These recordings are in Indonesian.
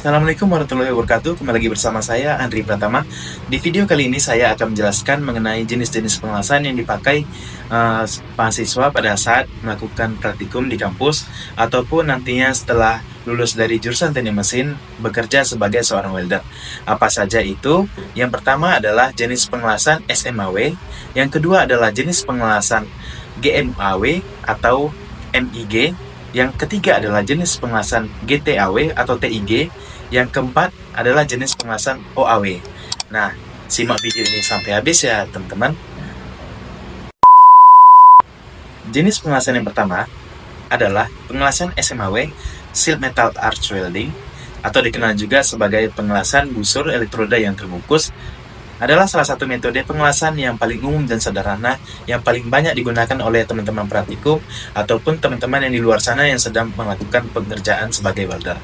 Assalamualaikum warahmatullahi wabarakatuh. Kembali lagi bersama saya Andri Pratama. Di video kali ini saya akan menjelaskan mengenai jenis-jenis pengelasan yang dipakai mahasiswa pada saat melakukan praktikum di kampus ataupun nantinya setelah lulus dari jurusan teknik mesin bekerja sebagai seorang welder. Apa saja itu? Yang pertama adalah jenis pengelasan SMAW, yang kedua adalah jenis pengelasan GMAW atau MIG, yang ketiga adalah jenis pengelasan GTAW atau TIG. Yang keempat adalah jenis pengelasan OAW. Nah, simak video ini sampai habis ya, teman-teman. Jenis pengelasan yang pertama adalah pengelasan SMAW, Sheet Metal Arch Welding, atau dikenal juga sebagai pengelasan busur elektroda yang terbungkus, adalah salah satu metode pengelasan yang paling umum dan sederhana yang paling banyak digunakan oleh teman-teman praktikum ataupun teman-teman yang di luar sana yang sedang melakukan pekerjaan sebagai welder.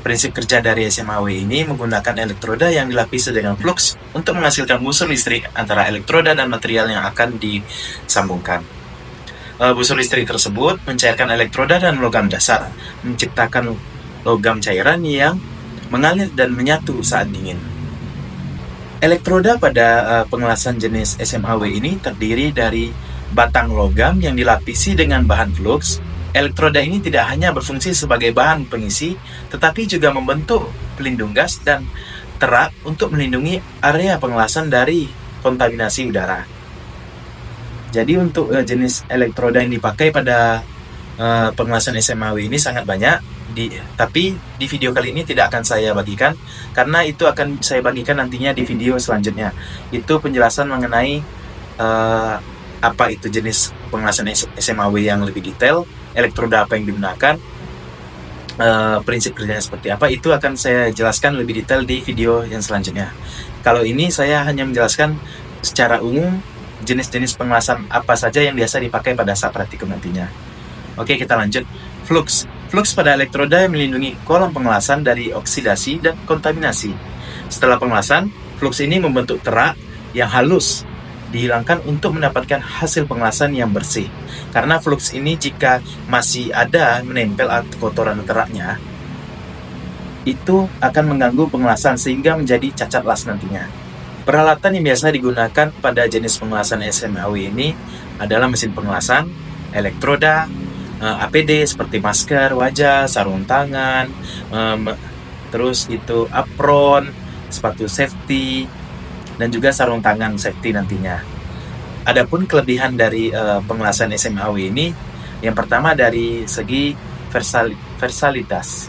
Prinsip kerja dari SMAW ini menggunakan elektroda yang dilapisi dengan flux untuk menghasilkan busur listrik antara elektroda dan material yang akan disambungkan. Busur listrik tersebut mencairkan elektroda dan logam dasar, menciptakan logam cairan yang mengalir dan menyatu saat dingin. Elektroda pada pengelasan jenis SMAW ini terdiri dari batang logam yang dilapisi dengan bahan flux. Elektroda ini tidak hanya berfungsi sebagai bahan pengisi, tetapi juga membentuk pelindung gas dan terak untuk melindungi area pengelasan dari kontaminasi udara. Jadi untuk jenis elektroda yang dipakai pada pengelasan SMAW ini sangat banyak, tapi di video kali ini tidak akan saya bagikan, karena itu akan saya bagikan nantinya di video selanjutnya. Itu penjelasan mengenai apa itu jenis pengelasan SMAW yang lebih detail, elektroda apa yang digunakan, prinsip kerjanya seperti apa, itu akan saya jelaskan lebih detail di video yang selanjutnya. Kalau ini saya hanya menjelaskan secara umum jenis-jenis pengelasan apa saja yang biasa dipakai pada saat praktikum nantinya. Oke, kita lanjut. Flux. Flux pada elektroda melindungi kolom pengelasan dari oksidasi dan kontaminasi. Setelah pengelasan, flux ini membentuk terak yang halus dihilangkan untuk mendapatkan hasil pengelasan yang bersih. Karena flux ini jika masih ada menempel atau kotoran teraknya, itu akan mengganggu pengelasan sehingga menjadi cacat las nantinya. Peralatan yang biasa digunakan pada jenis pengelasan SMAW ini adalah mesin pengelasan, elektroda, APD seperti masker wajah, sarung tangan, terus itu apron, sepatu safety, dan juga sarung tangan safety nantinya. Adapun kelebihan dari pengelasan SMAW ini, yang pertama dari segi versalitas.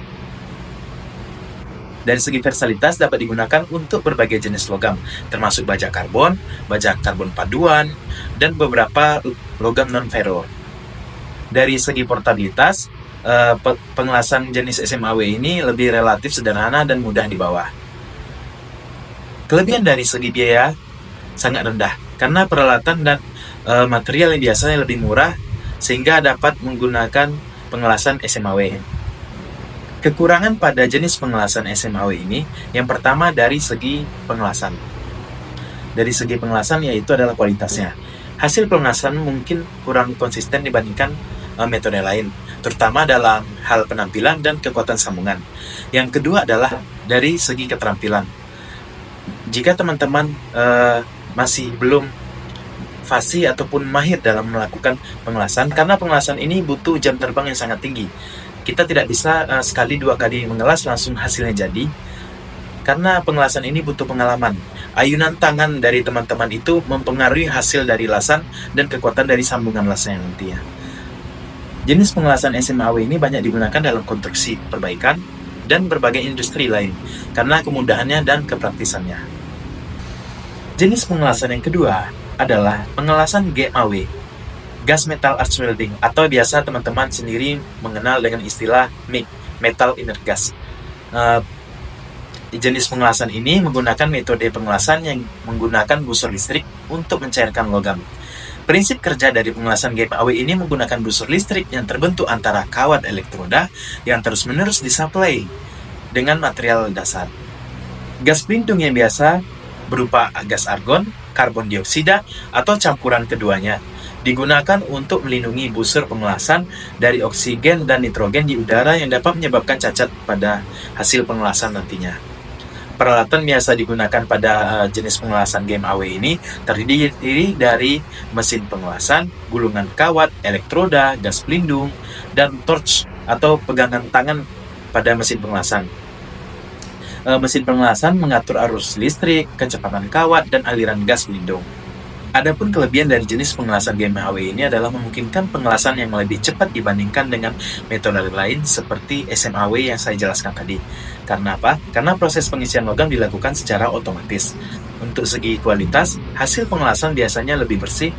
Dari segi versalitas dapat digunakan untuk berbagai jenis logam, termasuk baja karbon paduan, dan beberapa logam non-ferro. Dari segi portabilitas, pengelasan jenis SMAW ini lebih relatif sederhana dan mudah dibawa. Kelebihan dari segi biaya sangat rendah, karena peralatan dan material yang biasanya lebih murah, sehingga dapat menggunakan pengelasan SMAW. Kekurangan pada jenis pengelasan SMAW ini, yang pertama dari segi pengelasan. Dari segi pengelasan yaitu adalah kualitasnya. Hasil pengelasan mungkin kurang konsisten dibandingkan metode lain, terutama dalam hal penampilan dan kekuatan sambungan. Yang kedua adalah dari segi keterampilan. Jika teman-teman masih belum fasih ataupun mahir dalam melakukan pengelasan, karena pengelasan ini butuh jam terbang yang sangat tinggi. Kita tidak bisa sekali dua kali mengelas langsung hasilnya jadi, karena pengelasan ini butuh pengalaman. Ayunan tangan dari teman-teman itu mempengaruhi hasil dari lasan dan kekuatan dari sambungan lasnya nantinya. Jenis pengelasan SMAW ini banyak digunakan dalam konstruksi perbaikan dan berbagai industri lain, karena kemudahannya dan kepraktisannya. Jenis pengelasan yang kedua adalah pengelasan GMAW, Gas Metal Arch Welding, atau biasa teman-teman sendiri mengenal dengan istilah MIG, Metal Inert Gas. Jenis pengelasan ini menggunakan metode pengelasan yang menggunakan busur listrik untuk mencairkan logam. Prinsip kerja dari pengelasan GMAW ini menggunakan busur listrik yang terbentuk antara kawat elektroda yang terus-menerus disuplai dengan material dasar. Gas pelindung yang biasa berupa gas argon, karbon dioksida, atau campuran keduanya. digunakan untuk melindungi busur pengelasan dari oksigen dan nitrogen di udara yang dapat menyebabkan cacat pada hasil pengelasan nantinya. Peralatan biasa digunakan pada jenis pengelasan GMAW ini terdiri dari mesin pengelasan, gulungan kawat, elektroda, gas pelindung, dan torch atau pegangan tangan pada mesin pengelasan. Mesin pengelasan mengatur arus listrik, kecepatan kawat, dan aliran gas pelindung. Adapun kelebihan dari jenis pengelasan GMAW ini adalah memungkinkan pengelasan yang lebih cepat dibandingkan dengan metode lain seperti SMAW yang saya jelaskan tadi. Karena apa? Karena proses pengisian logam dilakukan secara otomatis. Untuk segi kualitas, hasil pengelasan biasanya lebih bersih,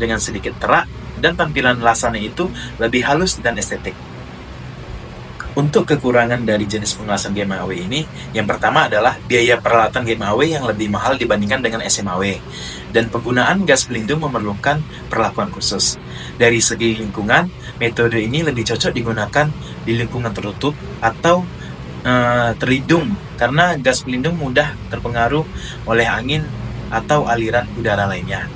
dengan sedikit terak, dan tampilan lasannya itu lebih halus dan estetik. Untuk kekurangan dari jenis pengelasan GMAW ini, yang pertama adalah biaya peralatan GMAW yang lebih mahal dibandingkan dengan SMAW, dan penggunaan gas pelindung memerlukan perlakuan khusus. Dari segi lingkungan, metode ini lebih cocok digunakan di lingkungan tertutup atau terlindung, karena gas pelindung mudah terpengaruh oleh angin atau aliran udara lainnya.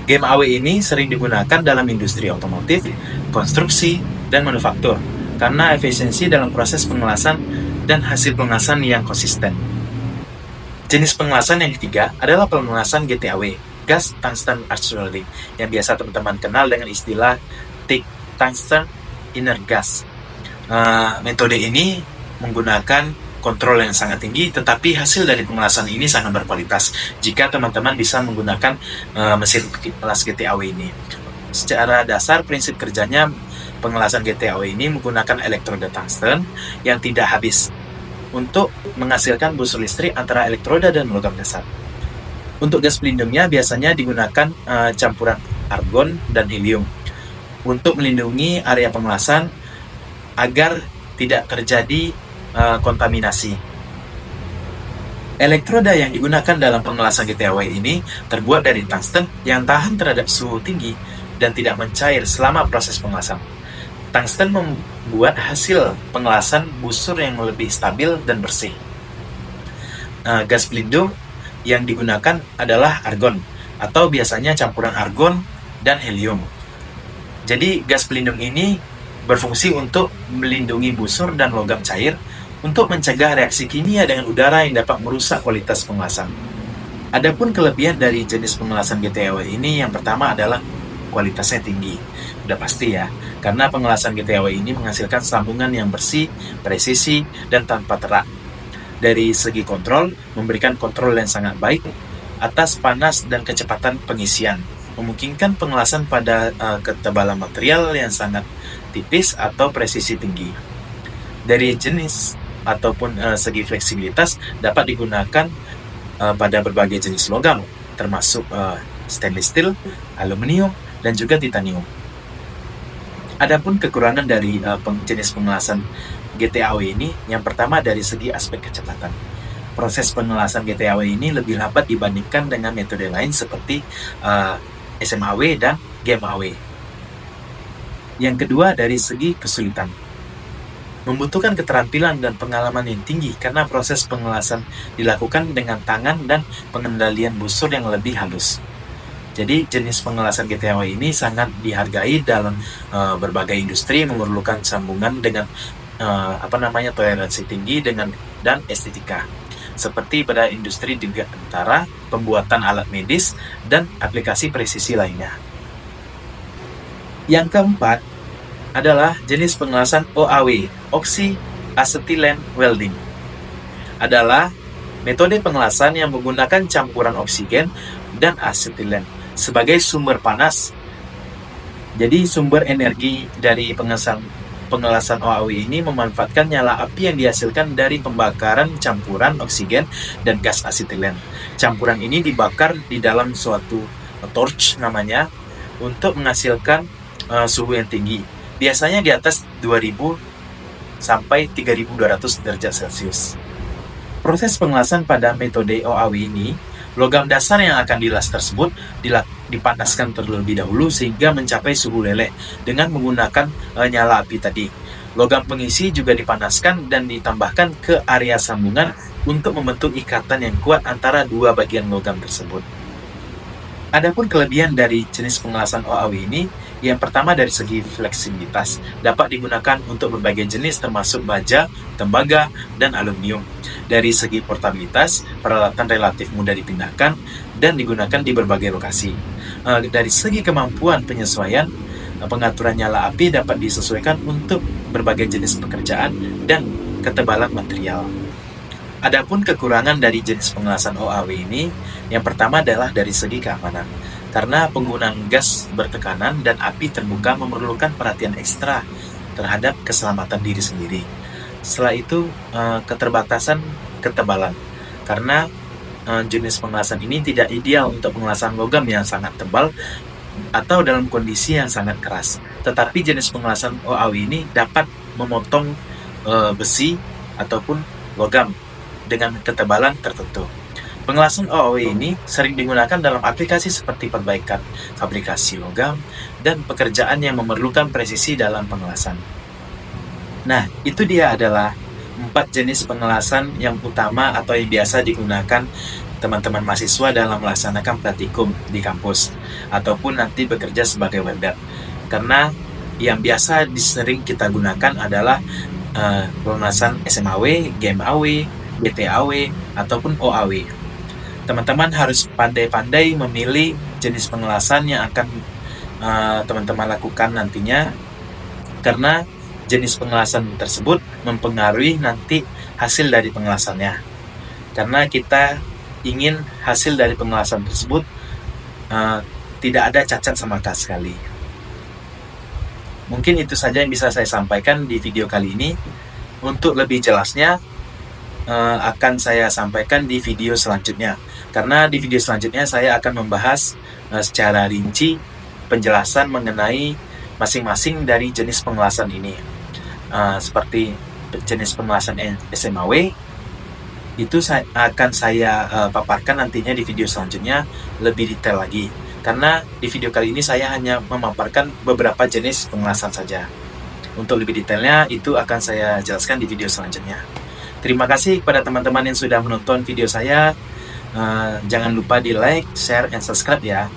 GMAW ini sering digunakan dalam industri otomotif, konstruksi, dan manufaktur, karena efisiensi dalam proses pengelasan dan hasil pengelasan yang konsisten. Jenis pengelasan yang ketiga adalah pengelasan GTAW, Gas Tungsten Arch Welding, yang biasa teman-teman kenal dengan istilah Thick Tungsten Inner Gas. Metode ini menggunakan kontrol yang sangat tinggi, tetapi hasil dari pengelasan ini sangat berkualitas jika teman-teman bisa menggunakan mesin pelas GTAW ini. Secara dasar, prinsip kerjanya pengelasan GTAW ini menggunakan elektroda tungsten yang tidak habis untuk menghasilkan busur listrik antara elektroda dan logam dasar. Untuk gas pelindungnya biasanya digunakan campuran argon dan helium untuk melindungi area pengelasan agar tidak terjadi kontaminasi. Elektroda yang digunakan dalam pengelasan GTAW ini terbuat dari tungsten yang tahan terhadap suhu tinggi dan tidak mencair selama proses pengelasan. Tungsten membuat hasil pengelasan busur yang lebih stabil dan bersih. Gas pelindung yang digunakan adalah argon, atau biasanya campuran argon dan helium. Jadi gas pelindung ini berfungsi untuk melindungi busur dan logam cair untuk mencegah reaksi kimia dengan udara yang dapat merusak kualitas pengelasan. Adapun kelebihan dari jenis pengelasan GTAW ini, yang pertama adalah kualitasnya tinggi. Udah pasti ya, karena pengelasan GTAW ini menghasilkan sambungan yang bersih, presisi, dan tanpa terak. Dari segi kontrol, memberikan kontrol yang sangat baik atas panas dan kecepatan pengisian, memungkinkan pengelasan pada ketebalan material yang sangat tipis atau presisi tinggi. Dari jenis ataupun segi fleksibilitas dapat digunakan pada berbagai jenis logam, termasuk stainless steel, aluminium, dan juga titanium. Adapun kekurangan dari jenis pengelasan GTAW ini, yang pertama dari segi aspek kecepatan. Proses pengelasan GTAW ini lebih lambat dibandingkan dengan metode lain seperti SMAW dan GMAW. Yang kedua dari segi kesulitan. Membutuhkan keterampilan dan pengalaman yang tinggi karena proses pengelasan dilakukan dengan tangan dan pengendalian busur yang lebih halus. Jadi jenis pengelasan GTAW ini sangat dihargai dalam berbagai industri, memerlukan sambungan dengan toleransi tinggi dan estetika, seperti pada industri dirgantara, pembuatan alat medis, dan aplikasi presisi lainnya. Yang keempat adalah jenis pengelasan OAW, Oxy Acetylene Welding. Adalah metode pengelasan yang menggunakan campuran oksigen dan asetilen sebagai sumber panas. Jadi sumber energi dari pengelasan OAW ini memanfaatkan nyala api yang dihasilkan dari pembakaran campuran oksigen dan gas asetilen. Campuran ini dibakar di dalam suatu torch namanya untuk menghasilkan suhu yang tinggi. Biasanya di atas 2000 sampai 3200 derajat Celcius. Proses pengelasan pada metode OAW ini, logam dasar yang akan dilas tersebut dipanaskan terlebih dahulu sehingga mencapai suhu leleh dengan menggunakan nyala api tadi. Logam pengisi juga dipanaskan dan ditambahkan ke area sambungan untuk membentuk ikatan yang kuat antara dua bagian logam tersebut. Adapun kelebihan dari jenis pengelasan OAW ini, yang pertama dari segi fleksibilitas, dapat digunakan untuk berbagai jenis termasuk baja, tembaga, dan aluminium. Dari segi portabilitas, peralatan relatif mudah dipindahkan dan digunakan di berbagai lokasi. Dari segi kemampuan penyesuaian, pengaturan nyala api dapat disesuaikan untuk berbagai jenis pekerjaan dan ketebalan material. Adapun kekurangan dari jenis pengelasan OAW ini, yang pertama adalah dari segi keamanan. Karena penggunaan gas bertekanan dan api terbuka memerlukan perhatian ekstra terhadap keselamatan diri sendiri. Setelah itu, keterbatasan ketebalan. Karena jenis pengelasan ini tidak ideal untuk pengelasan logam yang sangat tebal atau dalam kondisi yang sangat keras. Tetapi jenis pengelasan OAW ini dapat memotong besi ataupun logam dengan ketebalan tertentu. Pengelasan OAW ini sering digunakan dalam aplikasi seperti perbaikan fabrikasi logam dan pekerjaan yang memerlukan presisi dalam pengelasan. Nah, itu dia adalah 4 jenis pengelasan yang utama atau yang biasa digunakan teman-teman mahasiswa dalam melaksanakan praktikum di kampus ataupun nanti bekerja sebagai welder. Karena yang biasa sering kita gunakan adalah pengelasan SMAW, GMAW, BTAW, ataupun OAW. Teman-teman harus pandai-pandai memilih jenis pengelasan yang akan teman-teman lakukan nantinya, karena jenis pengelasan tersebut mempengaruhi nanti hasil dari pengelasannya. Karena kita ingin hasil dari pengelasan tersebut tidak ada cacat sama sekali. Mungkin itu saja yang bisa saya sampaikan di video kali ini. Untuk lebih jelasnya, akan saya sampaikan di video selanjutnya. Karena di video selanjutnya saya akan membahas secara rinci penjelasan mengenai masing-masing dari jenis pengelasan ini. Seperti jenis pengelasan SMAW, itu akan saya paparkan nantinya di video selanjutnya lebih detail lagi. Karena di video kali ini saya hanya memaparkan beberapa jenis pengelasan saja. Untuk lebih detailnya itu akan saya jelaskan di video selanjutnya. Terima kasih kepada teman-teman yang sudah menonton video saya. Jangan lupa di like, share, dan subscribe ya.